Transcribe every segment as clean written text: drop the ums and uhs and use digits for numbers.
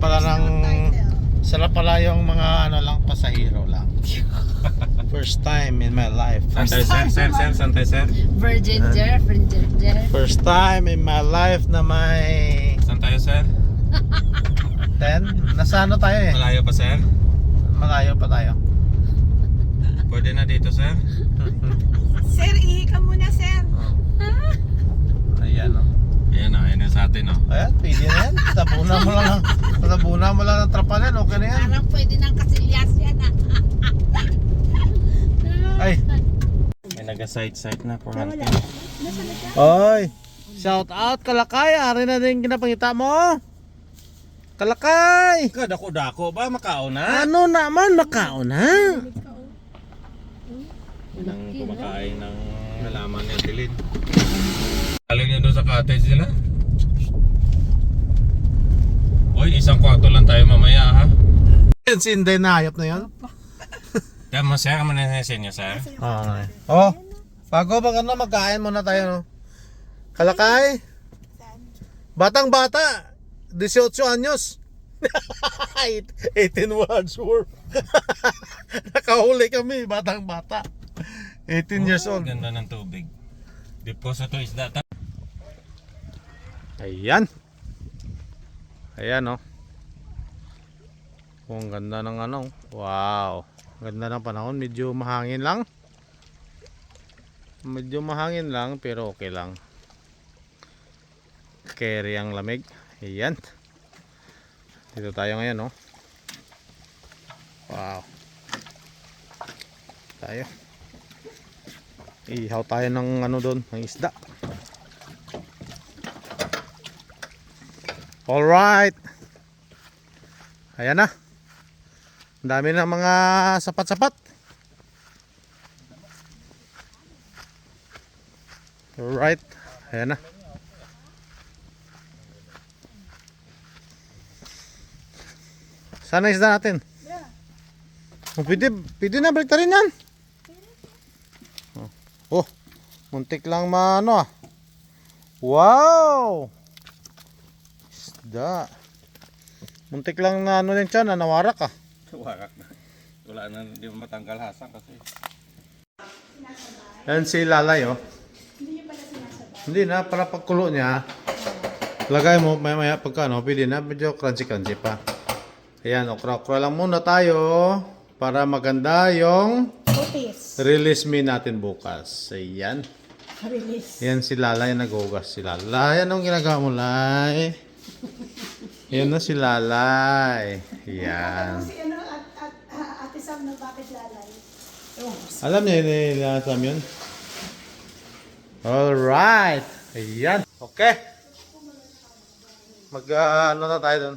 pala sila pala yung mga ano lang, pasahero lang. First time in my life. Santay sir. Santay sir. Virgin Jer. First time in my life na may Santay sir. 10. Nasa ano tayo eh? Malayo pa sir. Malayo pa tayo. Pwede na dito sir. Sir, ihi ka muna, sir. Ayan o. Ayan na sa atin o. Ayan, pwede na yan. Tabunan mo lang ng trapalan. Okay na yan. Parang pwede ng kasilyas yan ah. Ay. May naga-site na for hunting. Oy. Shout out Kalakay. Ari na din kinapangita mo. Kalakay. Kadako-dako ba? Makao na? Ano naman makao na? Nang kumakain ng halaman ni Tilin. Galing niya doon sa cottage nila. Oy, isang kwarto lang tayo mamaya ha. Yan si Inday na hayop na yan. Tama sir, mananasin niyo sir. Okay. Oh, bago ba ano, magkain muna tayo no? Kalakay? Batang bata, 18 anyos. 18 words worth. Nakahuli kami, batang bata. 18 years old. Ganda ng tubig. Deposit to isda. Ayan. Ayan oh. Ang ganda ng ano. Wow. Ganda ng panahon. Medyo mahangin lang. Medyo mahangin lang pero okay lang. Carry ang lamig. Ayan. Dito tayo ngayon oh. Wow. Tayo. Ihaw tayo ng ano doon, ng isda. Alright. Ayan na. Ang dami na mga sapat-sapat. Alright. Ayan na. Sana isda natin. Oh, pwede na, balik rin yan. Oh, muntik lang maano ah. Wow! Isda. Muntik lang na ano din siya, nawarak ah. Warak na. Wala na, hindi mo matanggal hasan kasi. Yan si Lalay oh. Hindi na, para pagkulo niya. Lagay mo, maya pagka ano, pwede na, medyo crunchy pa. Ayan, okra-okra lang muna tayo. Para maganda yung release me natin bukas. Ayan. Release. Yan si Lalay, naghugas si Lalay. Anong ginagawa mo, Lay? Yan na si Lalay. Yan. Si ano, Ate Sam na bakit lalay? Alam niya yun, Sam yun? Alright. Ayan. Okay. Ano na tayo dun?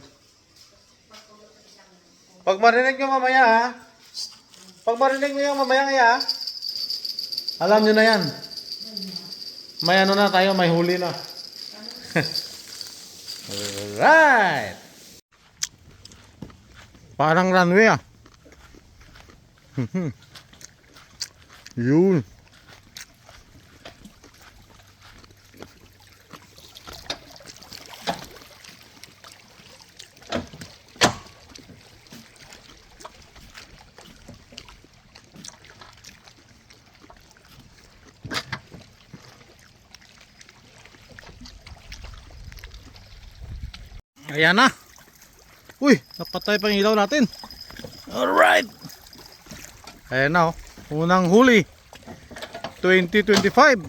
Pag marinig nyo mamaya ha. Pag marinig nyo yung mamaya kaya ha. Alam nyo na yan. May ano na tayo, may huli na. Alright. Parang runway ah. Yun. Ayan na. Uy, napatay pang ilaw natin. Alright. Ayan na oh. Unang huli. 2025.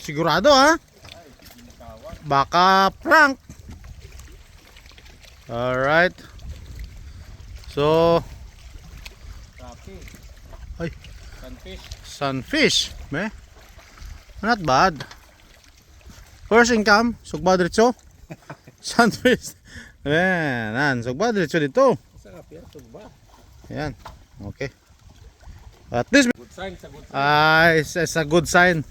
Sigurado ha? Baka prank. Alright. So ay, sunfish. Meh. Not bad. First income, sugba diretso. Sunfish. Ayan, sugba diretso dito. Sarap yan, sugba. Ayan. Okay. At least Good sign sa good sign. it's a good sign.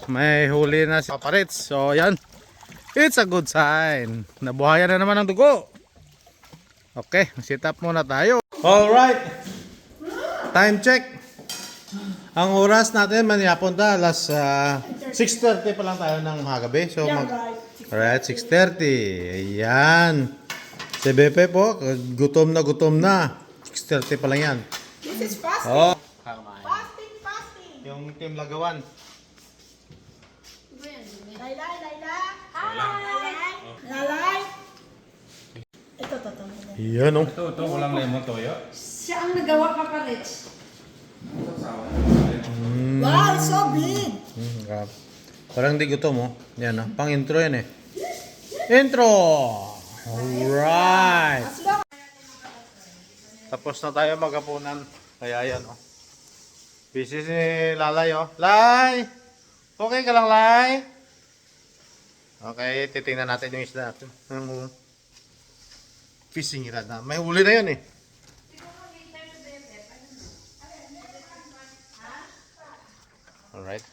May huli na si Paparits. So yan. It's a good sign. Nabuhayan na naman ang dugo. Okay, sit up muna tayo. Alright. Time check. Ang oras natin maniyapunta alas 6:30 pa lang tayo ng hagabi. So alright, 6:30. Ayan. Si Bepe po, gutom na. 6:30 pa lang yan. This is fasting. Oh. Fasting. Yung Team Lagawan. Laylay. Lalay. Ito. Yan oh. Ito, walang lemon toyo. Siya ang nagawa ka pa, Rich. Wow, it's so big. Grabe. Parang di gutom oh. Yan ah. Pang intro yan eh. Intro! Alright! As long Tapos na tayo magapunan. Kaya yan oh. Busy si Lalay oh. Lay! Okay ka lang, Lay? Okay, titingnan natin yung isda natin. Yung fishing rod na. May huli na yun eh. Alright.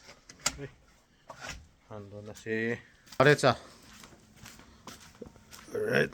Ando na si Paretsa. Alright.